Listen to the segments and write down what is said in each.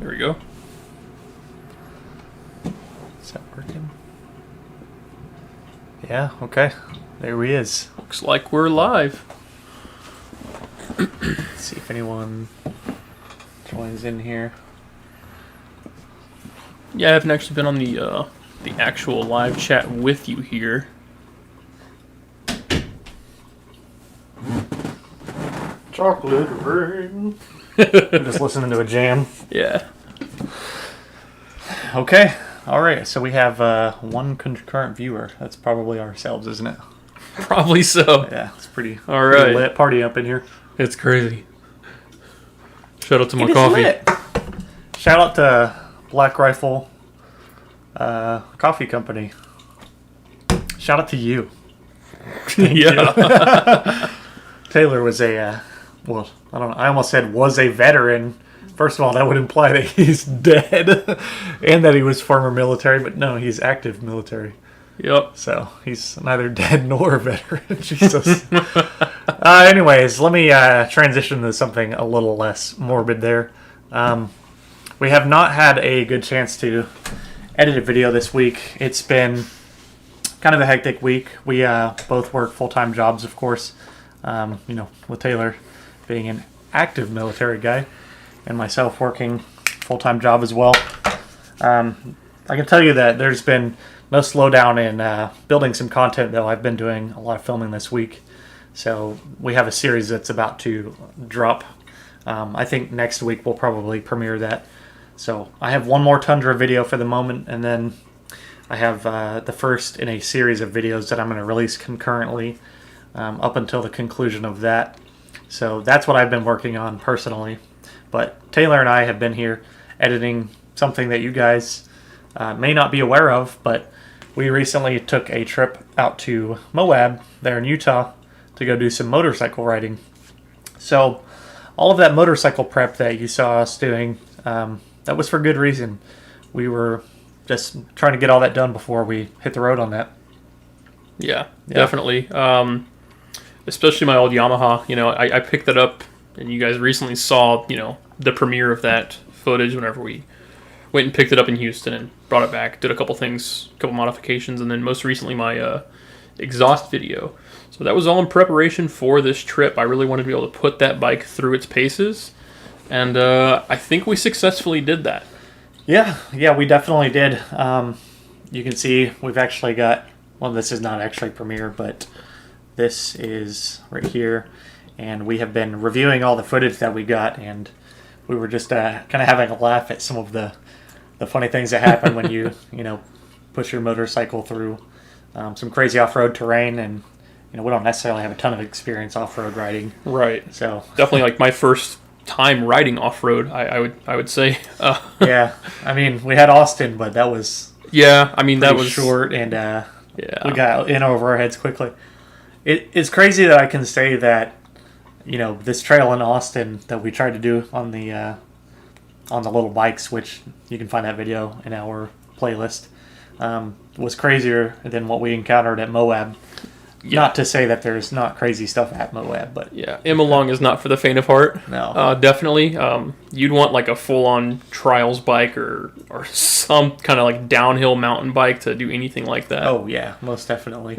There we go. Is that working? Yeah, okay. There he is. Looks like we're live. Let's see if anyone joins in here. Yeah, I haven't actually been on the actual live chat with you here. Chocolate rain. I'm just listening to a jam. Yeah. Okay. All right. So we have one concurrent viewer. That's probably ourselves, isn't it? Probably so. Yeah, it's pretty. All right. Pretty lit party up in here. It's crazy. Shout out to my It is coffee. lit. Shout out to Black Rifle Coffee Company. Shout out to you. Yeah. Taylor was a, well, I don't know. I almost said was a veteran. First of all, that would imply that he's dead and that he was former military, but no, he's active military. Yep. So he's neither dead nor a veteran. Jesus. Anyways, let me transition to something a little less morbid there. We have not had a good chance to edit a video this week. It's been kind of a hectic week. We both work full-time jobs, of course. With Taylor being an active military guy and myself working full-time job as well. I can tell you that there's been no slowdown in building some content, though. I've been doing a lot of filming this week. So we have a series that's about to drop. I think next week we'll probably premiere that. So I have one more Tundra video for the moment, and then I have the first in a series of videos that I'm going to release concurrently up until the conclusion of that. So that's what I've been working on personally. But Taylor and I have been here editing something that you guys may not be aware of, but we recently took a trip out to Moab there in Utah to go do some motorcycle riding. So all of that motorcycle prep that you saw us doing, that was for good reason. We were just trying to get all that done before we hit the road on that. Yeah, definitely. Especially my old Yamaha. I picked it up, and you guys recently saw, the premiere of that footage whenever we went and picked it up in Houston and brought it back, did a couple things, a couple modifications, and then most recently my exhaust video. So that was all in preparation for this trip. I really wanted to be able to put that bike through its paces, and I think we successfully did that. Yeah, we definitely did. You can see we've actually got, well, this is not actually premiere, but this is right here, and we have been reviewing all the footage that we got, and we were just kind of having a laugh at some of the funny things that happen when you push your motorcycle through some crazy off-road terrain, and we don't necessarily have a ton of experience off-road riding. Right. So definitely like my first time riding off-road, I would say. Yeah, I mean, we had Austin, but that was that was short, and we got in over our heads quickly. It's crazy that I can say that this trail in Austin that we tried to do on the little bikes, which you can find that video in our playlist, was crazier than what we encountered at Moab. Yeah. Not to say that there's not crazy stuff at Moab, but yeah, Immelong is not for the faint of heart. No, definitely. You'd want like a full-on trials bike or some kind of like downhill mountain bike to do anything like that. Oh yeah, most definitely.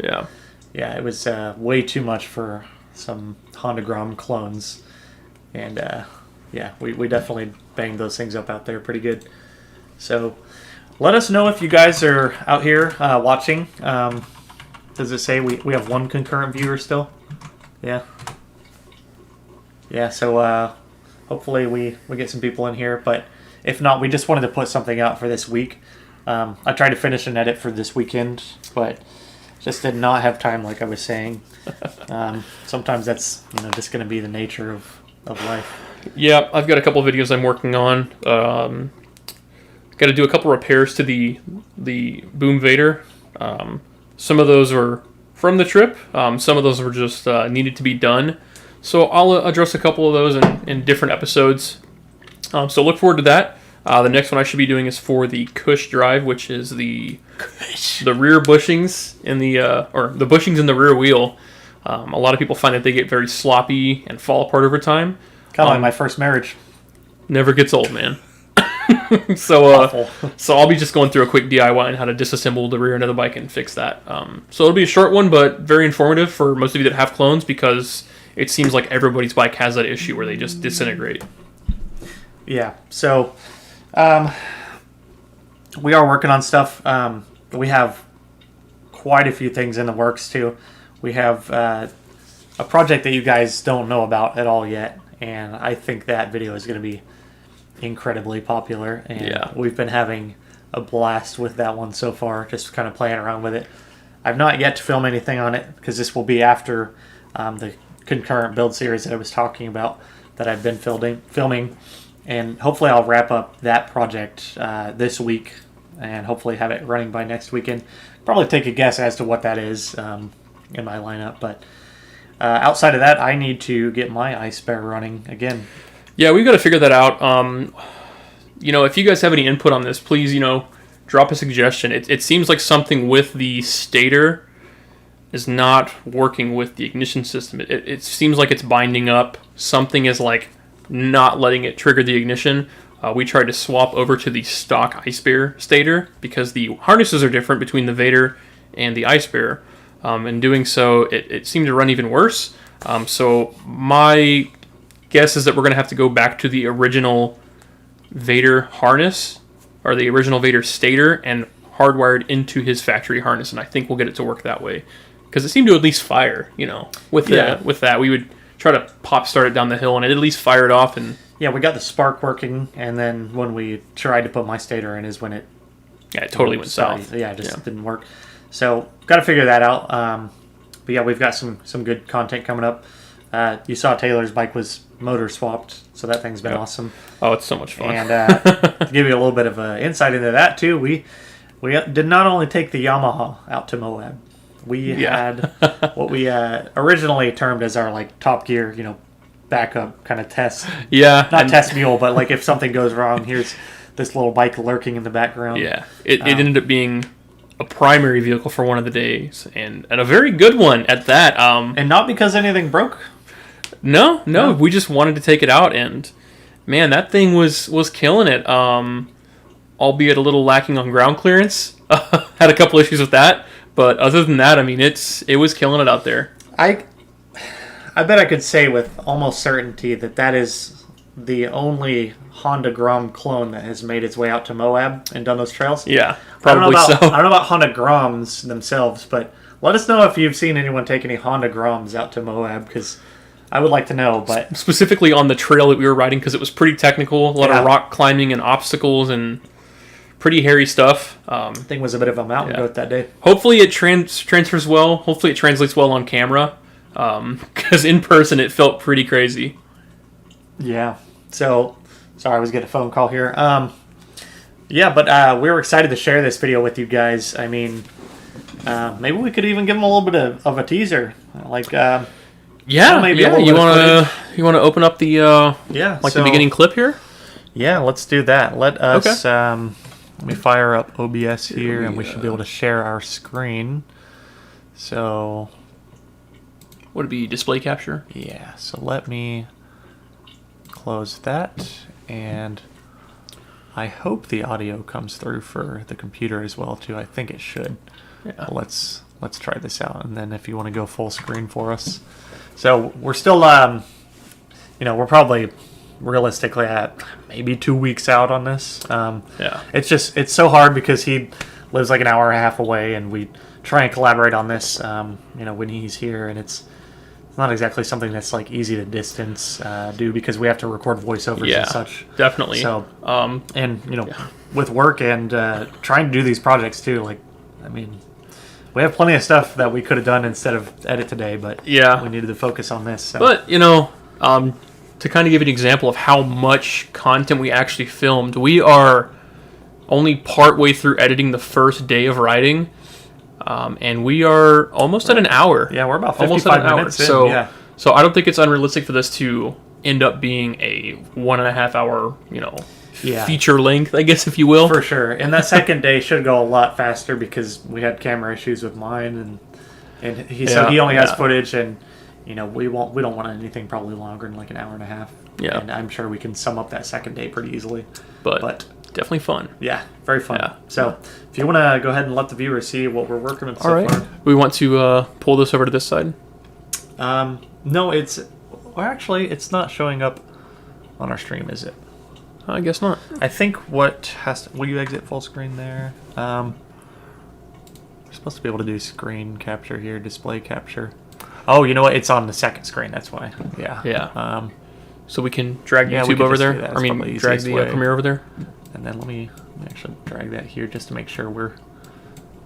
Yeah, it was way too much for some Honda Grom clones, and we definitely banged those things up out there pretty good. So let us know if you guys are out here watching. Does it say we have one concurrent viewer still? Yeah, so hopefully we get some people in here, but if not, we just wanted to put something out for this week. I tried to finish an edit for this weekend, but just did not have time, like I was saying. Sometimes that's just going to be the nature of life. Yeah, I've got a couple of videos I'm working on. Got to do a couple repairs to the Boom Vader. Some of those were from the trip. Some of those were just needed to be done. So I'll address a couple of those in different episodes. So look forward to that. The next one I should be doing is for the Cush drive, which is the rear bushings in the the bushings in the rear wheel. A lot of people find that they get very sloppy and fall apart over time. Kind of like my first marriage. Never gets old, man. Awful. So I'll be just going through a quick DIY on how to disassemble the rear end of the bike and fix that. So it'll be a short one, but very informative for most of you that have clones, because it seems like everybody's bike has that issue where they just disintegrate. Yeah. So we are working on stuff. We have quite a few things in the works too. We have a project that you guys don't know about at all yet, and I think that video is going to be incredibly popular, and we've been having a blast with that one so far, just kind of playing around with it. I've not yet to film anything on it, because this will be after the concurrent build series that I was talking about that I've been filming, and hopefully I'll wrap up that project this week, and hopefully have it running by next weekend. Probably take a guess as to what that is in my lineup, but outside of that, I need to get my ice bear running again. Yeah, we've got to figure that out. If you guys have any input on this, please, drop a suggestion. It seems like something with the stator is not working with the ignition system. It seems like it's binding up. Something is like not letting it trigger the ignition. We tried to swap over to the stock Ice Bear stator because the harnesses are different between the Vader and the Ice Bear. In doing so, it seemed to run even worse. So my guess is that we're going to have to go back to the original Vader harness, or the original Vader stator, and hardwired into his factory harness, and I think we'll get it to work that way. Because it seemed to at least fire, with that. We would try to pop start it down the hill, and it at least fired off. And yeah, we got the spark working, and then when we tried to put my stator in is when it totally went south. Yeah, it just didn't work. So got to figure that out. But yeah, we've got some good content coming up. You saw Taylor's bike was motor swapped, so that thing's been awesome. Oh, it's so much fun. And to give you a little bit of insight into that too, we did not only take the Yamaha out to Moab. We had what we originally termed as our Top Gear, backup kind of test. Yeah, not test mule, but if something goes wrong, here's this little bike lurking in the background. Yeah, it ended up being a primary vehicle for one of the days, and a very good one at that. And not because anything broke. No, we just wanted to take it out, and man, that thing was killing it. Albeit a little lacking on ground clearance. Had a couple issues with that, but other than that, I mean, it was killing it out there. I bet I could say with almost certainty that is the only Honda Grom clone that has made its way out to Moab and done those trails. Yeah, probably so. I don't know about Honda Groms themselves, but let us know if you've seen anyone take any Honda Groms out to Moab, because I would like to know. But specifically on the trail that we were riding, because it was pretty technical, a lot of rock climbing and obstacles and pretty hairy stuff. Thing was a bit of a mountain goat that day. Hopefully it transfers well. Hopefully it translates well on camera, because in person it felt pretty crazy. Yeah. So, sorry, I was getting a phone call here. But we were excited to share this video with you guys. I mean, maybe we could even give them a little bit of a teaser, You want to open up the the beginning clip here? Yeah, let's do that. Let us let me fire up OBS here, and we should be able to share our screen. So, would it be display capture? Yeah. So let me close that, and I hope the audio comes through for the computer as well too. I think it should. Yeah. Let's try this out, and then if you want to go full screen for us. So we're still, we're probably realistically at maybe 2 weeks out on this. It's so hard because he lives like an hour and a half away, and we try and collaborate on this, when he's here, and it's not exactly something that's easy to distance do, because we have to record voiceovers and such. Definitely. So, with work and trying to do these projects too, we have plenty of stuff that we could have done instead of edit today, but we needed to focus on this. So. But, to kind of give an example of how much content we actually filmed, we are only partway through editing the first day of riding, and we are almost at an hour. Yeah, we're about 55 minutes in. So I don't think it's unrealistic for this to end up being a 1.5 hour, feature length, I guess, if you will. For sure. And that second day should go a lot faster because we had camera issues with mine, and he only has footage, and we don't want anything probably longer than an hour and a half. Yeah. And I'm sure we can sum up that second day pretty easily. But definitely fun. Yeah, very fun. Yeah. So if you want to go ahead and let the viewers see what we're working on so All right. far. We want to pull this over to this side. No, it's... Well, actually, it's not showing up on our stream, is it? I guess not. I think what has to... Will you exit full screen there? We're supposed to be able to do screen capture here, display capture. Oh, you know what? It's on the second screen, that's why. Yeah. Yeah. So we can drag yeah, we YouTube could over just do there. that. I It's mean, probably the drag easiest the way. Premiere over there. And then let me actually drag that here just to make sure we're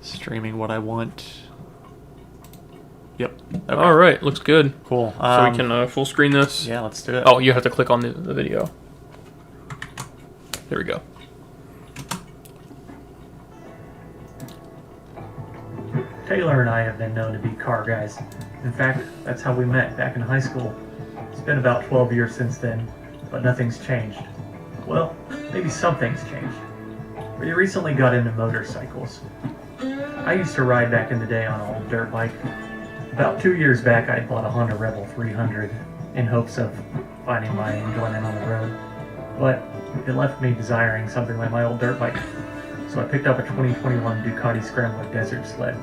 streaming what I want. Yep. Okay. All right, looks good. Cool. So we can full screen this. Yeah, let's do it. Oh, you have to click on the video. There we go. Taylor and I have been known to be car guys. In fact, that's how we met back in high school. It's been about 12 years since then, but nothing's changed. Well, maybe something's changed. We recently got into motorcycles. I used to ride back in the day on an old dirt bike. About 2 years back, I bought a Honda Rebel 300 in hopes of finding my enjoyment on the road. But it left me desiring something like my old dirt bike. So I picked up a 2021 Ducati Scrambler Desert Sled.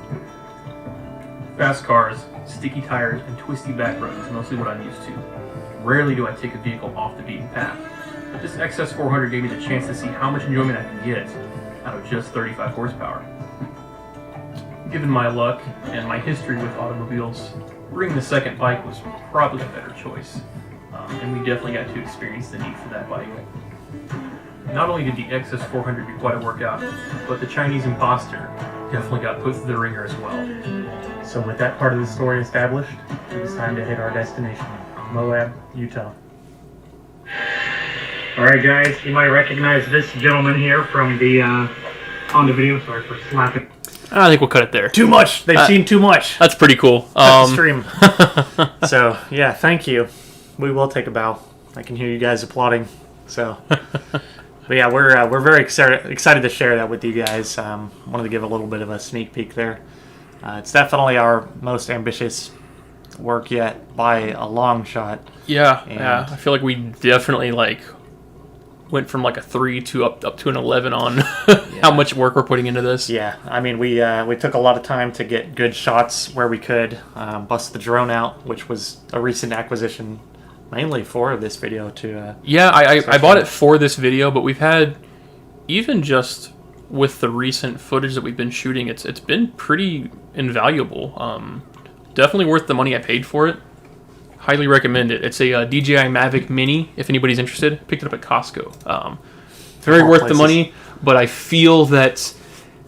Fast cars, sticky tires, and twisty back roads is mostly what I'm used to. Rarely do I take a vehicle off the beaten path, but this XS400 gave me the chance to see how much enjoyment I can get out of just 35 horsepower. Given my luck and my history with automobiles, bringing the second bike was probably a better choice, and we definitely got to experience the need for that bike. Not only did the XS400 be quite a workout, but the Chinese imposter definitely got put through the ringer as well. So with that part of the story established, it was time to hit our destination, Moab, Utah. Alright guys, you might recognize this gentleman here from the Honda video. Sorry for slapping. I think we'll cut it there. Too much. They've seen too much. That's pretty cool. Cut the stream. So, yeah, thank you. We will take a bow. I can hear you guys applauding. So... But yeah, we're very excited to share that with you guys. Wanted to give a little bit of a sneak peek there. It's definitely our most ambitious work yet by a long shot. Yeah, And- yeah. I feel like we definitely went from like a 3 to up to an 11 on how much work we're putting into this. Yeah, I mean we took a lot of time to get good shots where we could. Bust the drone out, which was a recent acquisition. Mainly for this video to Yeah, I bought it for this video, but we've had, even just with the recent footage that we've been shooting, it's been pretty invaluable. Definitely worth the money I paid for it. Highly recommend it. It's a DJI Mavic Mini, if anybody's interested. Picked it up at Costco. Very worth the money, but I feel that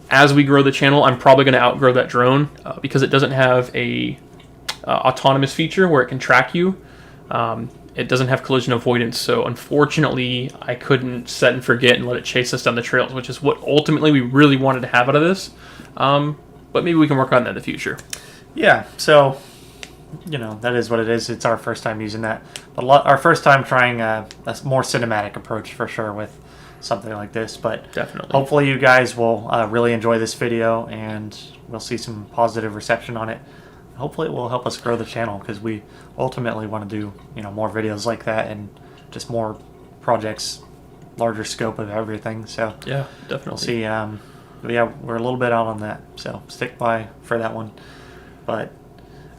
as we grow the channel, I'm probably going to outgrow that drone because it doesn't have a autonomous feature where it can track you. It doesn't have collision avoidance, so unfortunately I couldn't set and forget and let it chase us down the trails, which is what ultimately we really wanted to have out of this. But maybe we can work on that in the future. Yeah, so, you know, that is what it is. It's our first time using that. But our first time trying a more cinematic approach for sure with something like this. But Definitely. hopefully you guys will really enjoy this video and we'll see some positive reception on it. Hopefully it will help us grow the channel because we ultimately want to do, you know, more videos like that and just more projects, larger scope of everything. So Yeah, definitely. we'll see. But yeah, we're a little bit out on that, so stick by for that one. But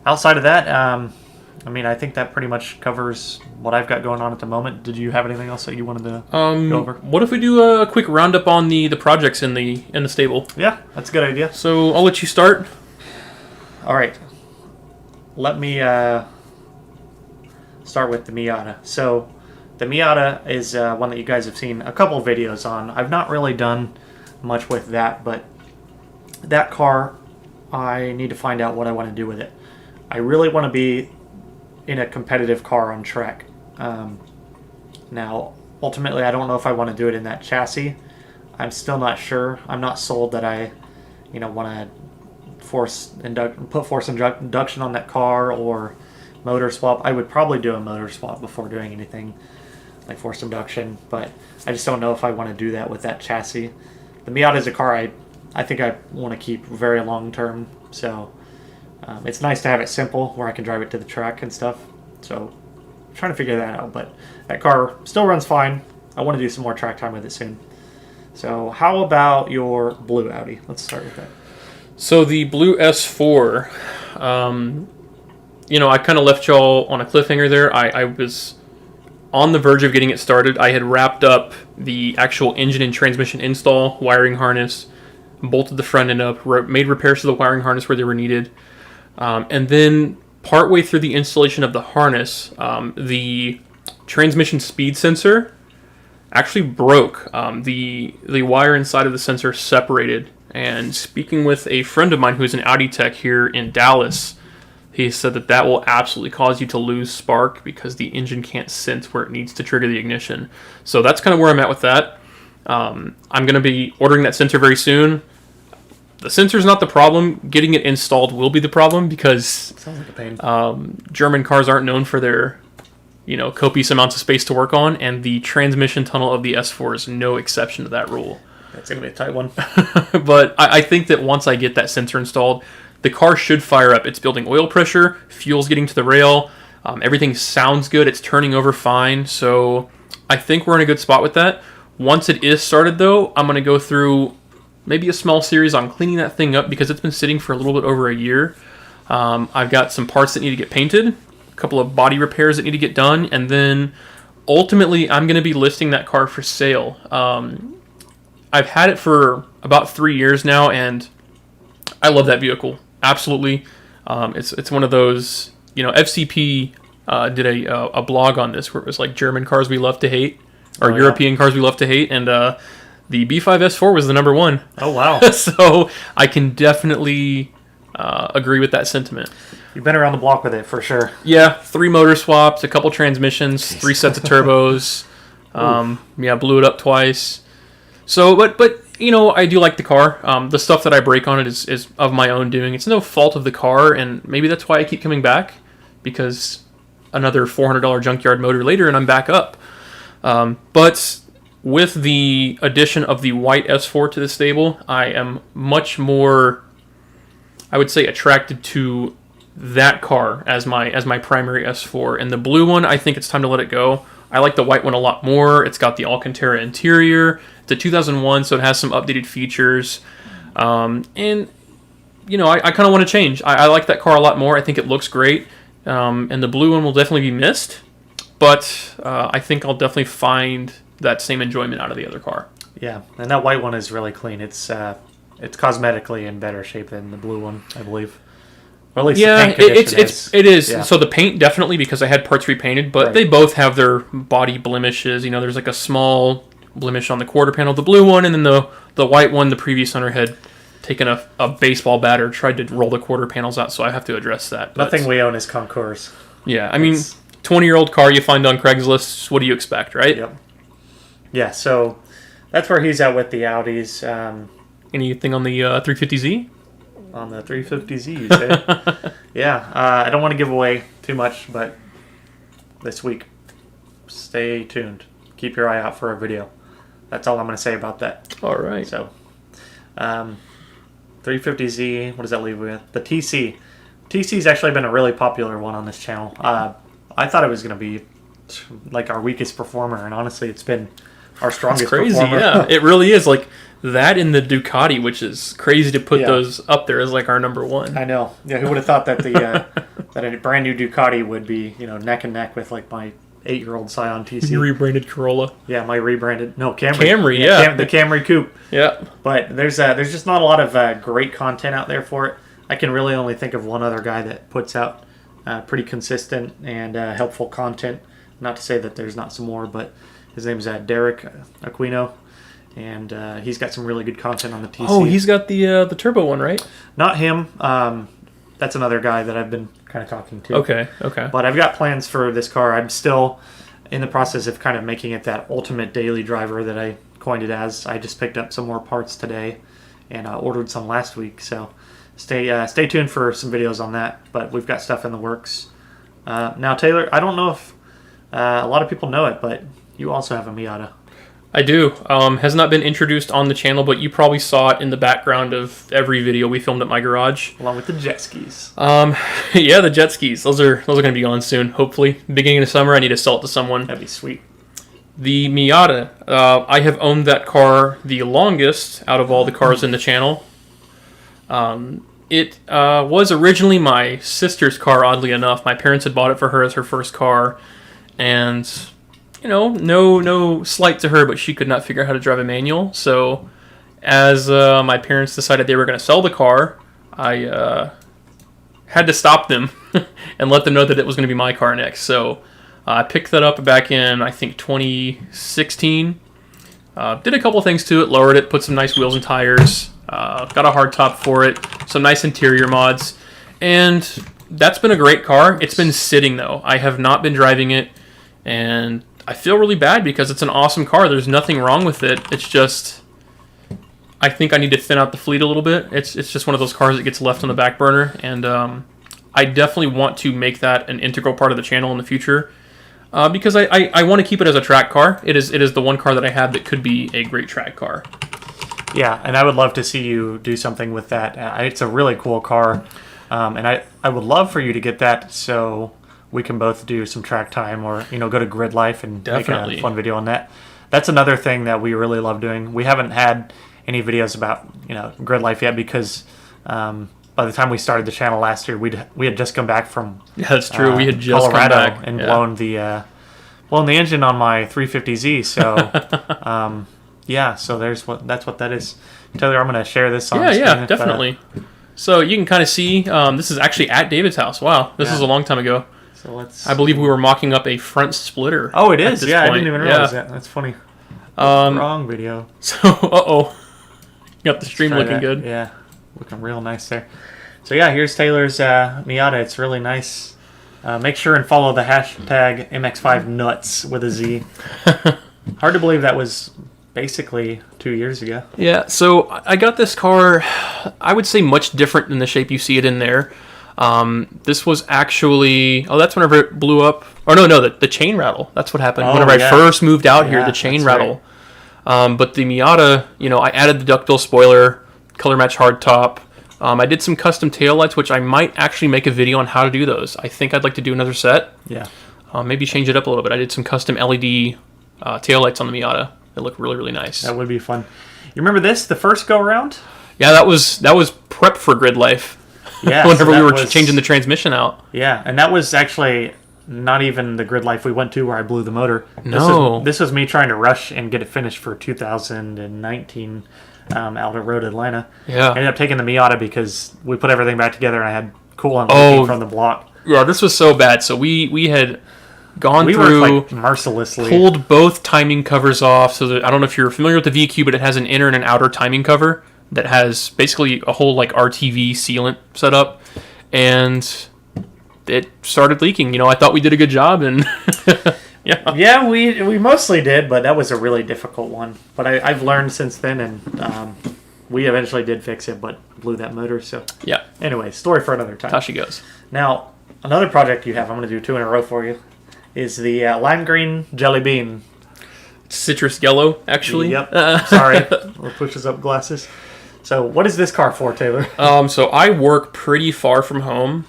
outside of that, I mean, I think that pretty much covers what I've got going on at the moment. Did you have anything else that you wanted to go over? What if we do a quick roundup on the projects in the stable? Yeah, that's a good idea. So I'll let you start. All right. Let me start with the Miata. So the Miata is one that you guys have seen a couple videos on. I've not really done much with that, but that car, I need to find out what I want to do with it. I really want to be in a competitive car on track. Now, ultimately, I don't know if I want to do it in that chassis. I'm still not sure. I'm not sold that I, you know, want to put force induction on that car or motor swap. I would probably do a motor swap before doing anything like force induction, but I just don't know if I want to do that with that chassis. The Miata is a car I think I want to keep very long term, so it's nice to have it simple where I can drive it to the track and stuff. So I'm trying to figure that out, but that car still runs fine. I want to do some more track time with it soon. So how about your blue Audi? Let's start with that. So the blue S4, I kind of left y'all on a cliffhanger there. I was on the verge of getting it started. I had wrapped up the actual engine and transmission install, wiring harness, bolted the front end up, made repairs to the wiring harness where they were needed. And then partway through the installation of the harness, the transmission speed sensor actually broke. The wire inside of the sensor separated. And speaking with a friend of mine who's an Audi tech here in Dallas, he said that will absolutely cause you to lose spark because the engine can't sense where it needs to trigger the ignition. So that's kind of where I'm at with that. I'm going to be ordering that sensor very soon. The sensor's not the problem. Getting it installed will be the problem because sounds like a pain. German cars aren't known for their copious amounts of space to work on, and the transmission tunnel of the S4 is no exception to that rule. That's going to be a tight one. But I think that once I get that sensor installed, the car should fire up. It's building oil pressure, fuel's getting to the rail, everything sounds good, it's turning over fine, so I think we're in a good spot with that. Once it is started, though, I'm going to go through maybe a small series on cleaning that thing up because it's been sitting for a little bit over a year. I've got some parts that need to get painted, a couple of body repairs that need to get done, and then ultimately I'm going to be listing that car for sale. I've had it for about 3 years now, and I love that vehicle. Absolutely. It's one of those, FCP did a blog on this where it was like German cars we love to hate, or European cars we love to hate, and the B5 S4 was the number one. Oh, wow. So I can definitely agree with that sentiment. You've been around the block with it for sure. Yeah, 3 motor swaps, a couple transmissions, 3 sets of turbos. Blew it up twice. So, but I do like the car. The stuff that I break on it is of my own doing. It's no fault of the car, and maybe that's why I keep coming back, because another $400 junkyard motor later, and I'm back up. But with the addition of the white S4 to the stable, I am much more, I would say, attracted to that car as my primary S4. And the blue one, I think it's time to let it go. I like the white one a lot more. It's got the Alcantara interior. It's a 2001, so it has some updated features. I kind of want to change. I like that car a lot more. I think it looks great. And the blue one will definitely be missed. But I think I'll definitely find that same enjoyment out of the other car. Yeah, and that white one is really clean. It's cosmetically in better shape than the blue one, I believe. Or at least the paint condition it is. Yeah. So the paint definitely, because I had parts repainted, but They both have their body blemishes. There's like a small blemish on the quarter panel of the blue one, and then the white one, the previous owner had taken a baseball bat or tried to roll the quarter panels out, so I have to address that. Nothing we own is concours. Yeah, I mean, 20-year-old car you find on Craigslist, what do you expect, right? Yep. Yeah, so that's where he's at with the Audis. Anything on the 350Z? On the 350Z, you say? Yeah, I don't want to give away too much, but this week, stay tuned. Keep your eye out for a video. That's all I'm going to say about that. All right. So, 350Z, what does that leave with? The TC. TC's actually been a really popular one on this channel. I thought it was going to be like our weakest performer, and honestly, it's been our strongest performer. Yeah, it really is. Like that in the Ducati, which is crazy to put those up there as like our number one. I know. Yeah, who would have thought that that a brand new Ducati would be neck and neck with like my 8-year-old Scion TC. You rebranded Corolla. Yeah, my rebranded Camry. Camry, yeah. The Camry Coupe. Yeah. But there's just not a lot of great content out there for it. I can really only think of one other guy that puts out pretty consistent and helpful content. Not to say that there's not some more, but his name's Derek Aquino, and he's got some really good content on the TC. Oh, he's got the turbo one, right? Not him. That's another guy that I've been kind of talking to. Okay. But I've got plans for this car. I'm still in the process of kind of making it that ultimate daily driver that I coined it as. I just picked up some more parts today and ordered some last week. So stay tuned for some videos on that. But we've got stuff in the works. Now, Taylor, I don't know if a lot of people know it, but you also have a Miata. I do. Has not been introduced on the channel, but you probably saw it in the background of every video we filmed at my garage. Along with the jet skis. Yeah, the jet skis. Those are going to be gone soon, hopefully. Beginning of summer, I need to sell it to someone. That'd be sweet. The Miata. I have owned that car the longest out of all the cars in the channel. It was originally my sister's car, oddly enough. My parents had bought it for her as her first car. And, no slight to her, but she could not figure out how to drive a manual. So, as my parents decided they were going to sell the car, I had to stop them and let them know that it was going to be my car next. So, I picked that up back in, I think, 2016. Did a couple things to it, lowered it, put some nice wheels and tires, got a hardtop for it, some nice interior mods, and that's been a great car. It's been sitting, though. I have not been driving it, and I feel really bad because it's an awesome car. There's nothing wrong with it. It's just, I think I need to thin out the fleet a little bit. It's just one of those cars that gets left on the back burner, and I definitely want to make that an integral part of the channel in the future. Because I want to keep it as a track car. It is the one car that I have that could be a great track car. Yeah, and I would love to see you do something with that. It's a really cool car, and I would love for you to get that so we can both do some track time or go to Grid Life and Definitely. make a fun video on that. That's another thing that we really love doing. We haven't had any videos about Grid Life yet because by the time we started the channel last year, we had just come back from That's true. We had just Colorado come back and blown the engine on my 350Z. So so that's what that is. Taylor, I'm going to share this on screen. Yeah, definitely. So you can kind of see this is actually at David's house. Wow, this is a long time ago. So I believe we were mocking up a front splitter. Oh, it is. Yeah, point. I didn't even realize that. That's funny. Wrong video. So got the stream looking good. Yeah, looking real nice there. So yeah, here's Taylor's Miata. It's really nice. Make sure and follow the hashtag MX5Nuts with a Z. Hard to believe that was basically 2 years ago. Yeah, so I got this car, I would say much different than the shape you see it in there. This was actually, that's whenever it blew up. Or no, the chain rattle. That's what happened. Whenever I first moved out here, the chain rattle. Right. But the Miata, I added the duckbill spoiler, color match hardtop. I did some custom taillights, which I might actually make a video on how to do those. I think I'd like to do another set. Yeah. Maybe change it up a little bit. I did some custom LED taillights on the Miata. They look really, really nice. That would be fun. You remember this, the first go-around? Yeah, that was prep for Grid Life. Yeah. Whenever we were changing the transmission out. Yeah, and that was actually not even the Grid Life we went to where I blew the motor. No. This was me trying to rush and get it finished for 2019 out at Road Atlanta. Yeah. I ended up taking the Miata because we put everything back together and I had coolant leaking from the block. Yeah, this was so bad. So we had gone through, worked, mercilessly. Pulled both timing covers off. So that, I don't know if you're familiar with the VQ, but it has an inner and an outer timing cover that has basically a whole RTV sealant set up, and it started leaking. I thought we did a good job, and yeah, we mostly did, but that was a really difficult one. But I've learned since then, and we eventually did fix it, but blew that motor. So yeah. Anyway, story for another time. How she goes. Now, another project you have, I'm going to do 2 in a row for you, is the lime green jelly bean. Citrus yellow, actually. Yep. Sorry. It pushes up glasses. So what is this car for, Taylor? So I work pretty far from home,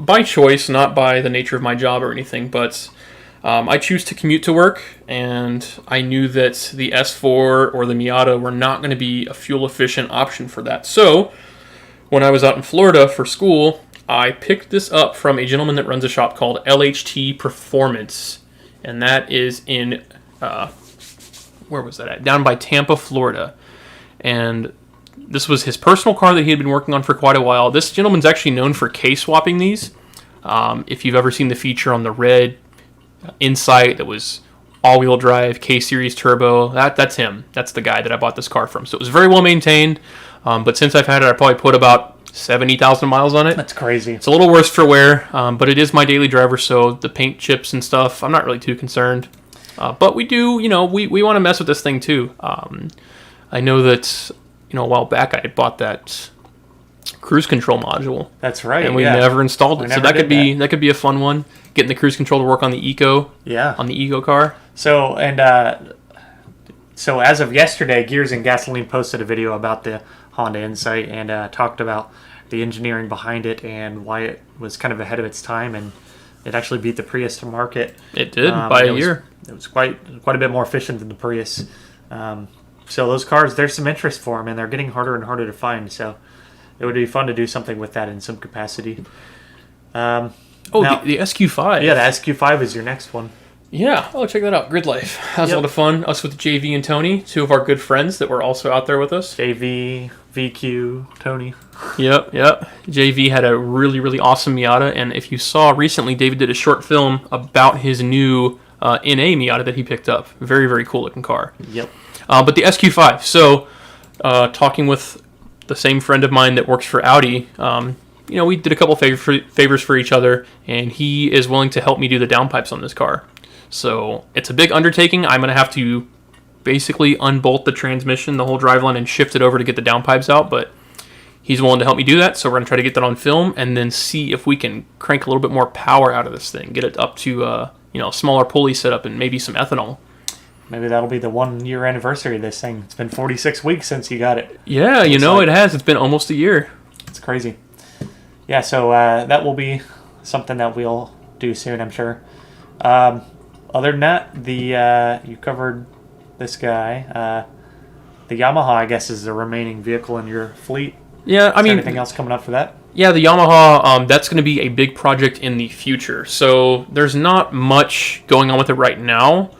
by choice, not by the nature of my job or anything, but I choose to commute to work, and I knew that the S4 or the Miata were not going to be a fuel-efficient option for that. So when I was out in Florida for school, I picked this up from a gentleman that runs a shop called LHT Performance, and that is in, where was that at? Down by Tampa, Florida. And this was his personal car that he had been working on for quite a while. This gentleman's actually known for K-swapping these. If you've ever seen the feature on the red Insight that was all-wheel drive, K-Series turbo, that's him. That's the guy that I bought this car from. So it was very well maintained, but since I've had it, I probably put about 70,000 miles on it. That's crazy. It's a little worse for wear, but it is my daily driver, so the paint chips and stuff, I'm not really too concerned. But we do, we want to mess with this thing too. I know that, a while back I had bought that cruise control module. That's right. And we never installed it. So that could be a fun one. Getting the cruise control to work on the Eco. Yeah. On the Eco car. So as of yesterday, Gears and Gasoline posted a video about the Honda Insight and talked about the engineering behind it and why it was kind of ahead of its time, and it actually beat the Prius to market. It did by a year. it was quite a bit more efficient than the Prius. So those cars, there's some interest for them, and they're getting harder and harder to find. So it would be fun to do something with that in some capacity. Now, the SQ5. Yeah, the SQ5 is your next one. Yeah, oh, check that out. Grid Life. That was a lot of fun. Us with JV and Tony, two of our good friends that were also out there with us. JV, VQ, Tony. Yep. JV had a really, really awesome Miata, and if you saw recently, David did a short film about his new NA Miata that he picked up. Very, very cool looking car. Yep. But the SQ5. So, talking with the same friend of mine that works for Audi, we did a couple favors for each other, and he is willing to help me do the downpipes on this car. So it's a big undertaking. I'm going to have to basically unbolt the transmission, the whole driveline, and shift it over to get the downpipes out, but he's willing to help me do that, so we're going to try to get that on film and then see if we can crank a little bit more power out of this thing, get it up to a smaller pulley setup and maybe some ethanol. Maybe that'll be the 1 year anniversary of this thing. It's been 46 weeks since you got it. Yeah, it has. It's been almost a year. It's crazy. Yeah, so that will be something that we'll do soon, I'm sure. Other than that, you covered this guy. The Yamaha, I guess, is the remaining vehicle in your fleet. Yeah, anything else coming up for that? Yeah, the Yamaha, that's going to be a big project in the future. So there's not much going on with it right now.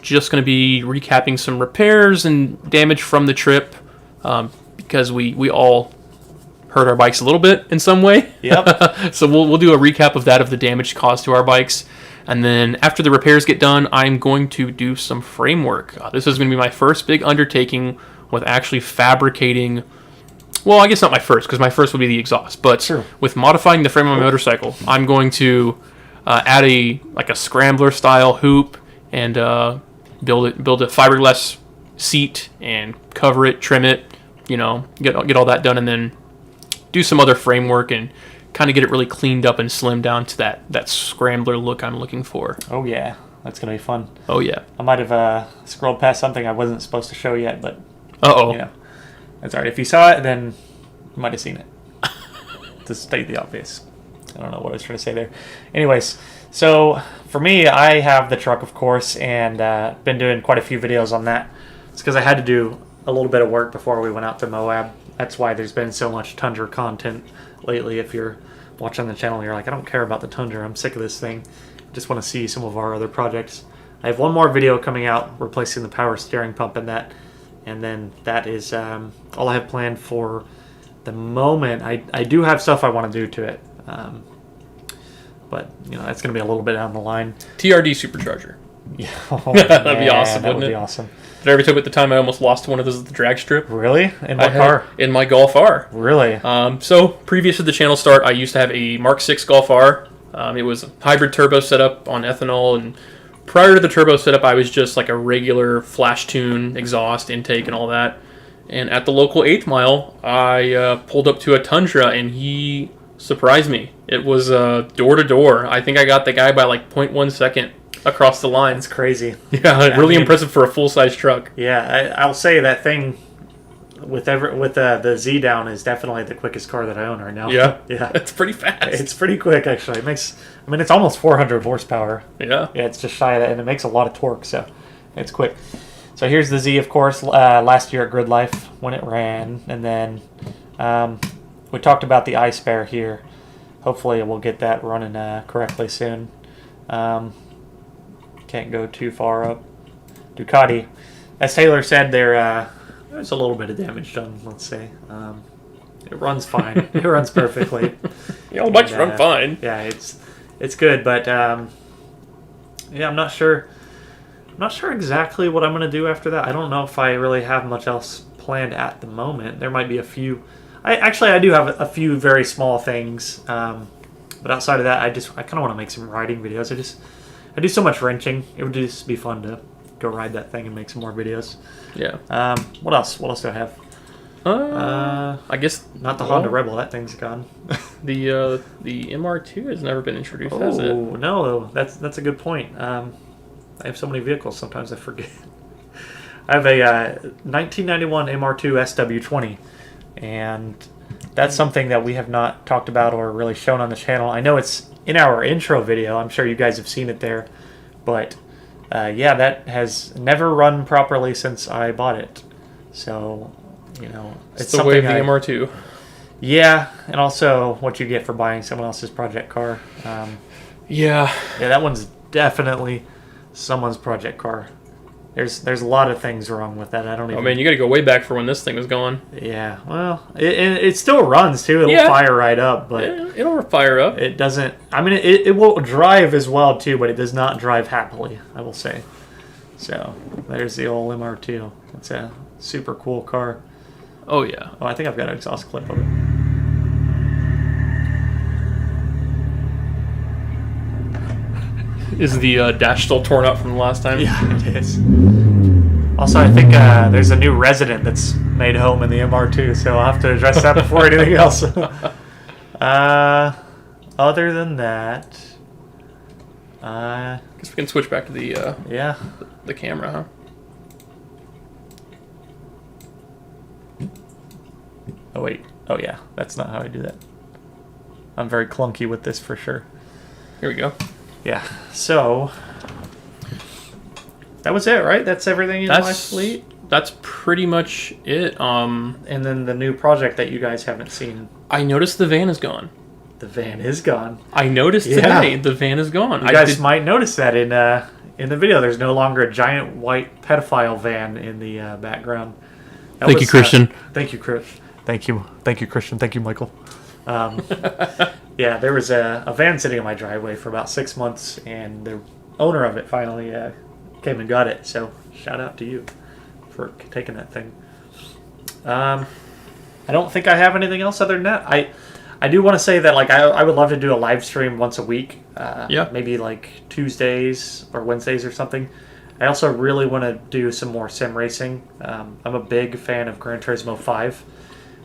Just going to be recapping some repairs and damage from the trip because we all hurt our bikes a little bit in some way. Yep. So we'll do a recap of that, of the damage caused to our bikes. And then after the repairs get done, I'm going to do some framework. This is going to be my first big undertaking with actually fabricating. Well, I guess not my first, because my first would be the exhaust. But sure. With modifying the frame of my motorcycle, I'm going to add a scrambler style hoop and build a fiberglass seat and cover it, trim it, get all that done, and then do some other framework and kind of get it really cleaned up and slimmed down to that scrambler look I'm looking for. Oh yeah, that's gonna be fun. Oh yeah. I might have scrolled past something I wasn't supposed to show yet, but that's alright. If you saw it, then you might have seen it. To state the obvious. I don't know what I was trying to say there. Anyways, so for me, I have the truck, of course, and been doing quite a few videos on that. It's because I had to do a little bit of work before we went out to Moab. That's why there's been so much Tundra content lately. If you're watching the channel, you're like, I don't care about the Tundra. I'm sick of this thing. Just want to see some of our other projects. I have one more video coming out replacing the power steering pump in that. And then that is all I have planned for the moment. I do have stuff I want to do to it. But, that's going to be a little bit down the line. TRD supercharger. Yeah. That'd be awesome, that wouldn't would it? be awesome. Did I ever tell you at the time I almost lost one of those at the drag strip? Really? In what car? In my Golf R. Really? So previous to the channel start, I used to have a Mark 6 Golf R. It was a hybrid turbo setup on ethanol, and prior to the turbo setup, I was just like a regular flash tune, exhaust, intake, and all that. And at the local 8th Mile, I pulled up to a Tundra, and he surprised me. It was door to door. I think I got the guy by like 0.1 second across the line. It's crazy. Yeah, really impressive for a full-size truck. Yeah, I'll say that thing with the Z down is definitely the quickest car that I own right now. Yeah, yeah, it's pretty fast. It's pretty quick actually. It's almost 400 horsepower. Yeah, it's just shy of that, and it makes a lot of torque, so it's quick. So here's the Z, of course. Last year at Grid Life when it ran, and then we talked about the iSpare here. Hopefully, we'll get that running correctly soon. Can't go too far up. Ducati, as Taylor said, there's a little bit of damage done, let's say. It runs fine. It runs perfectly. All bikes run fine. Yeah, it's good, but I'm not sure. I'm not sure exactly what I'm going to do after that. I don't know if I really have much else planned at the moment. There might be a few. I do have a few very small things, but outside of that, I kind of want to make some riding videos. I do so much wrenching. It would just be fun to go ride that thing and make some more videos. Yeah. What else? What else do I have? I guess not the Honda Rebel. That thing's gone. The MR2 has never been introduced, has it? Oh no, that's a good point. I have so many vehicles. Sometimes I forget. I have a 1991 MR2 SW20, and that's something that we have not talked about or really shown on the channel. I know it's in our intro video. I'm sure you guys have seen it there, but yeah, that has never run properly since I bought it. So, It's the way of the MR2. Yeah, and also what you get for buying someone else's project car. Yeah, that one's definitely someone's project car. There's a lot of things wrong with that. I don't even... Oh man, you got to go way back for when this thing was going. Yeah, well, it still runs too. It'll fire right up, but it'll fire up. It doesn't. I mean, it will drive as well too, but it does not drive happily, I will say. So there's the old MR2. It's a super cool car. Oh yeah. Oh, I think I've got an exhaust clip of it. Is the dash still torn up from the last time? Yeah, it is. Also, I think there's a new resident that's made home in the MR2, so I'll have to address that before anything else. Other than that, guess we can switch back to the the camera, huh? Oh wait. Oh yeah, that's not how I do that. I'm very clunky with this for sure. Here we go. Yeah. So that was it, right? That's everything in my fleet. That's pretty much it. And then the new project that you guys haven't seen. I noticed the van is gone. The van is gone. I noticed today the van is gone. You guys might notice that in the video. There's no longer a giant white pedophile van in the background. Thank you, Christian. Thank you, Chris. Thank you, Christian. Thank you, Michael. Yeah, there was a van sitting in my driveway for about 6 months, and the owner of it finally came and got it. So shout out to you for taking that thing. I don't think I have anything else other than that. I do want to say that I would love to do a live stream once a week. Maybe like Tuesdays or Wednesdays or something. I also really want to do some more sim racing. I'm a big fan of Gran Turismo 5.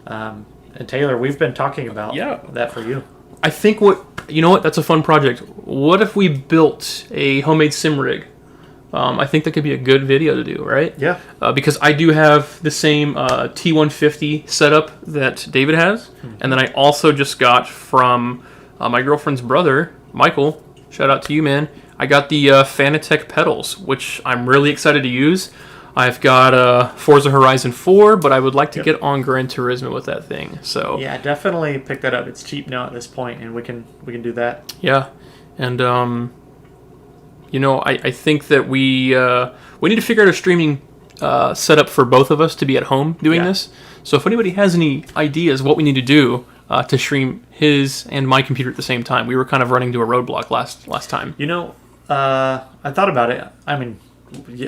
And Taylor, we've been talking about that for you. I think that's a fun project. What if we built a homemade sim rig? I think that could be a good video to do, right? Yeah. Because I do have the same T150 setup that David has. And then I also just got from my girlfriend's brother, Michael. Shout out to you, man. I got the Fanatec pedals, which I'm really excited to use. I've got Forza Horizon 4, but I would like to get on Gran Turismo with that thing. So yeah, definitely pick that up. It's cheap now at this point, and we can do that. Yeah, and I think that we need to figure out a streaming setup for both of us to be at home doing this. So if anybody has any ideas what we need to do to stream his and my computer at the same time, we were kind of running into a roadblock last time. I thought about it. I mean,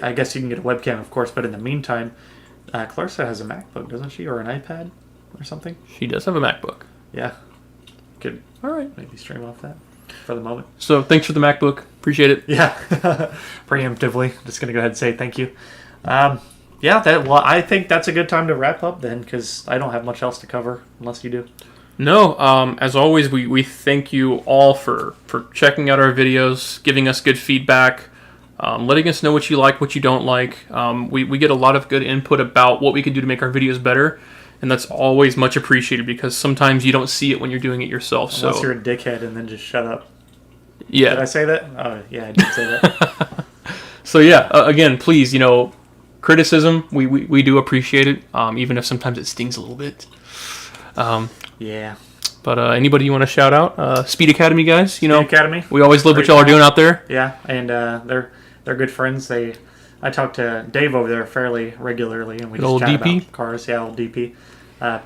I guess you can get a webcam, of course, but in the meantime, Clarissa has a MacBook, doesn't she, or an iPad or something? She does have a MacBook. Yeah, could all right maybe stream off that for the moment. So thanks for the MacBook, appreciate it. Yeah, preemptively, just gonna go ahead and say thank you. I think that's a good time to wrap up then, because I don't have much else to cover unless you do. No, as always, we thank you all for checking out our videos, giving us good feedback. Letting us know what you like, what you don't like. We get a lot of good input about what we can do to make our videos better, and that's always much appreciated because sometimes you don't see it when you're doing it yourself. Unless you're a dickhead and then just shut up. Yeah. Did I say that? Oh, yeah, I did say that. So yeah, again, please, criticism, we do appreciate it, even if sometimes it stings a little bit. Yeah. But anybody you want to shout out? Speed Academy guys, Speed Academy. We always love what y'all are doing out there. Yeah, and they're good friends. I talk to Dave over there fairly regularly, and we just chat about cars. Yeah, old DP.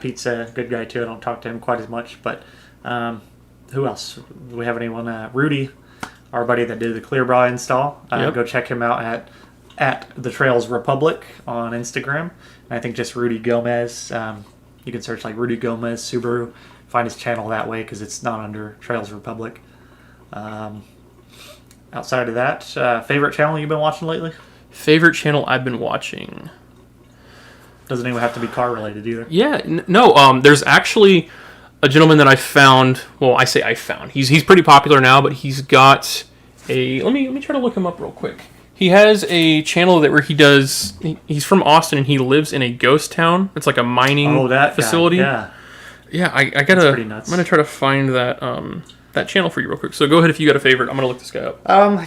Pete's a good guy too. I don't talk to him quite as much, but who else? Do we have anyone? Rudy, our buddy that did the Clear Bra install. Go check him out at the Trails Republic on Instagram. And I think just Rudy Gomez. You can search like Rudy Gomez Subaru. Find his channel that way because it's not under Trails Republic. Outside of that, favorite channel you've been watching lately? Favorite channel I've been watching. Doesn't even have to be car related either. Yeah, no. There's actually a gentleman that I found. Well, I say I found. He's pretty popular now, but he's got a. Let me try to look him up real quick. He has a channel where he does. He's from Austin and he lives in a ghost town. It's like a mining facility. Guy, yeah. Yeah, I gotta. I'm gonna try to find that. that channel for you real quick. So go ahead if you got a favorite. I'm gonna look this guy up.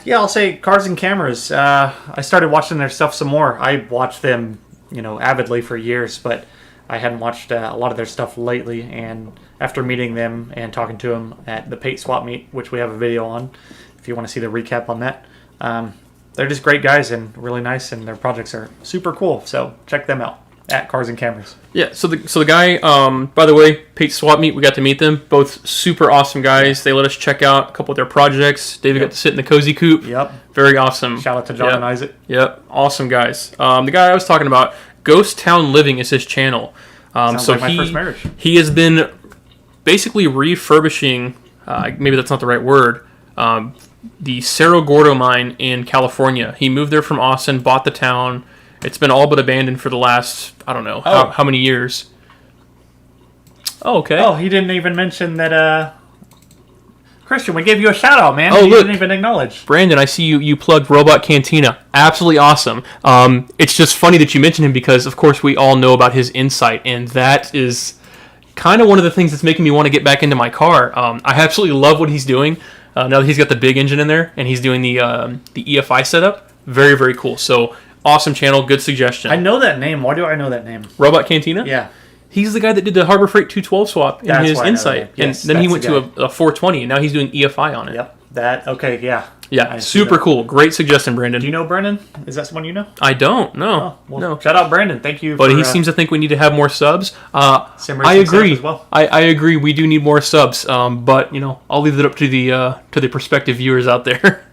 Yeah, I'll say Cars and Cameras. I started watching their stuff some more. I watched them, avidly for years, but I hadn't watched a lot of their stuff lately. And after meeting them and talking to them at the Pate Swap Meet, which we have a video on, if you want to see the recap on that, they're just great guys and really nice, and their projects are super cool. So check them out at Cars and Cameras. Yeah, so the guy, by the way, Pate Swap Meet, we got to meet them. Both super awesome guys. They let us check out a couple of their projects. David got to sit in the cozy coop. Yep. Very awesome. Shout out to John and Isaac. Yep, awesome guys. The guy I was talking about, Ghost Town Living is his channel. Sounds like my first marriage. He has been basically refurbishing, maybe that's not the right word, the Cerro Gordo mine in California. He moved there from Austin, bought the town. It's been all but abandoned for the last, I don't know, how many years. Oh, okay. Oh, he didn't even mention that, Christian, we gave you a shout out, man. Oh, you look. didn't even acknowledge. Brandon, I see you plugged Robot Cantina. Absolutely awesome. It's just funny that you mentioned him because, of course, we all know about his insight, and that is kind of one of the things that's making me want to get back into my car. I absolutely love what he's doing. Now that he's got the big engine in there, and he's doing the EFI setup. Very, very cool. So, awesome channel, good suggestion. I know that name. Why do I know that name? Robot Cantina? Yeah. He's the guy that did the Harbor Freight 212 swap in That's his why I know Insight. that. Yes, and then he that's went the to a 420, and now he's doing EFI on it. Yep. Okay, yeah. Yeah, I see super that. cool. Great suggestion, Brandon. Do you know Brennan? Is that someone you know? I don't, no. Oh, well, no. Shout out Brandon. Thank you. But he seems to think we need to have more subs. Sim I racing agree. stuff as well. I agree. We do need more subs. But I'll leave it up to the prospective viewers out there.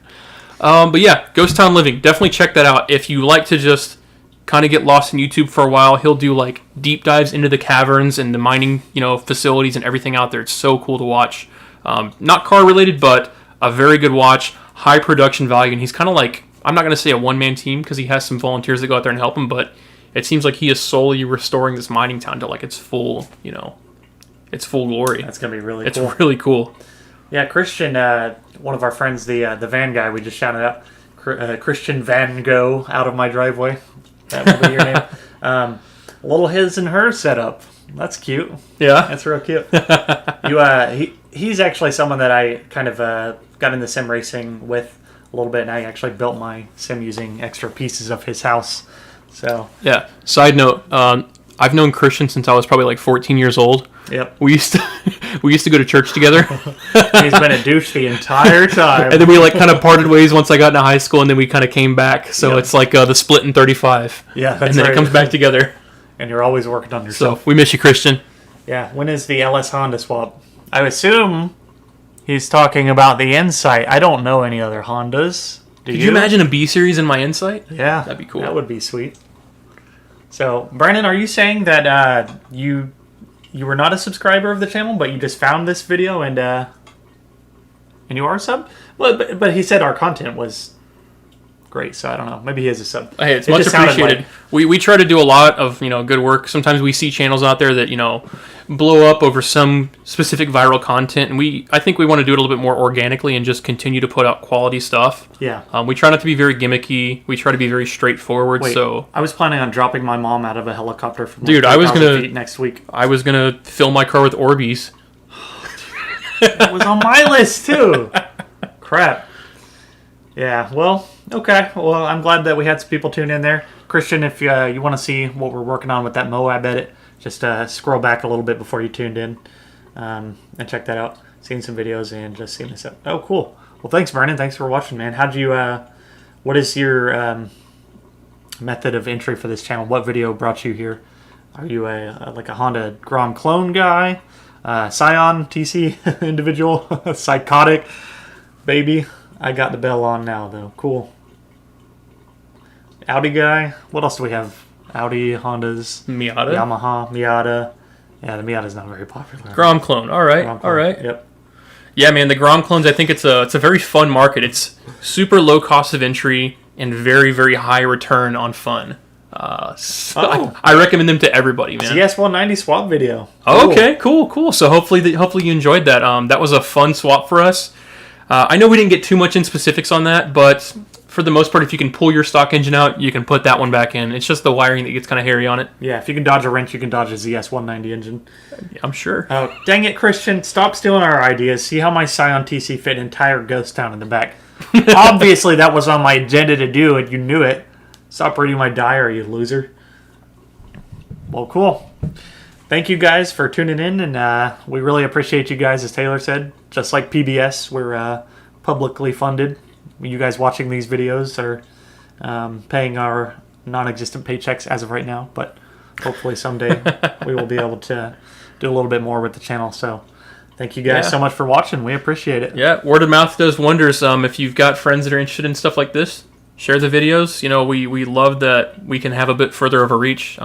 But yeah, Ghost Town Living. Definitely check that out. If you like to just kind of get lost in YouTube for a while, he'll do like deep dives into the caverns and the mining facilities and everything out there. It's so cool to watch. Not car related, but a very good watch. High production value, and he's kind of like, I'm not going to say a one-man team because he has some volunteers that go out there and help him, but it seems like he is solely restoring this mining town to like its full glory. That's going to be really It's cool. really cool. Yeah, Christian, one of our friends, the van guy, we just shouted out, Christian Van Gogh, out of my driveway. That would be your name. A little his and her setup. That's cute. Yeah. That's real cute. He's actually someone that I kind of got into sim racing with a little bit, and I actually built my sim using extra pieces of his house. So Yeah. Side note, I've known Christian since I was probably like 14 years old. Yep. We used to go to church together. He's been a douche the entire time. And then we like kind of parted ways once I got into high school, and then we kind of came back. So Yep. it's like the split in 35. Yeah, that's and then right. it comes back together. And you're always working on So yourself. we miss you, Christian. Yeah. When is the LS Honda swap? I assume he's talking about the Insight. I don't know any other Hondas. Do Could you imagine a B series in my Insight? Yeah, That'd be cool. That would be sweet. So, Brandon, are you saying that you were not a subscriber of the channel, but you just found this video and you are a sub? Well, but he said our content was great, so I don't know. Maybe he is a sub. Hey, it's It much just sounded appreciated. like- We try to do a lot of good work. Sometimes we see channels out there that blow up over some specific viral content, and I think we want to do it a little bit more organically and just continue to put out quality stuff. Yeah. We try not to be very gimmicky. We try to be very straightforward. Wait, So I was planning on dropping my mom out of a helicopter from Dude, I was 3,000 gonna- feet next week. I was gonna fill my car with Orbeez. That was on my list too. Crap. Yeah, well, okay. Well, I'm glad that we had some people tune in there. Christian, if you want to see what we're working on with that Moab edit, just scroll back a little bit before you tuned in and check that out. Seen some videos and just seen this up. Oh, cool. Well, thanks, Vernon. Thanks for watching, man. How'd you, what is your method of entry for this channel? What video brought you here? Are you like a Honda Grom clone guy? Scion TC individual? Psychotic baby? I got the bell on now, though. Cool. Audi guy. What else do we have? Audi, Hondas, Miata. Yamaha, Miata. Yeah, the Miata's not very popular. Grom clone. All right. Grom clone. All right. Yep. Yeah, man, the Grom clones, I think it's a very fun market. It's super low cost of entry and very, very high return on fun. So I recommend them to everybody, man. CS190 swap video. Oh, okay, cool. So hopefully you enjoyed that. That was a fun swap for us. I know we didn't get too much in specifics on that, but for the most part, if you can pull your stock engine out, you can put that one back in. It's just the wiring that gets kind of hairy on it. Yeah, if you can dodge a wrench, you can dodge a ZS190 engine. I'm sure. Oh, dang it, Christian. Stop stealing our ideas. See how my Scion TC fit an entire ghost town in the back. Obviously, that was on my agenda to do, and you knew it. Stop reading my diary, you loser. Well, cool. Thank you guys for tuning in, and we really appreciate you guys, as Taylor said. Just like PBS, we're publicly funded. You guys watching these videos are paying our non-existent paychecks as of right now, but hopefully someday we will be able to do a little bit more with the channel. So thank you guys so much for watching. We appreciate it. Yeah, word of mouth does wonders. If you've got friends that are interested in stuff like this, share the videos. You know, we love that we can have a bit further of a reach.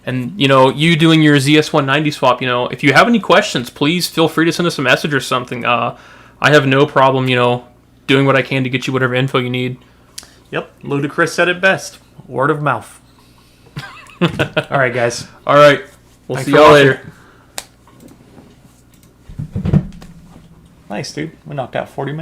And, you know, you doing your ZS190 swap, you know, if you have any questions, please feel free to send us a message or something. I have no problem, you know, doing what I can to get you whatever info you need. Yep, Ludacris said it best. Word of mouth. All right, guys. All right. We'll Thanks see for y'all watching. later. Nice, dude. We knocked out 40 minutes.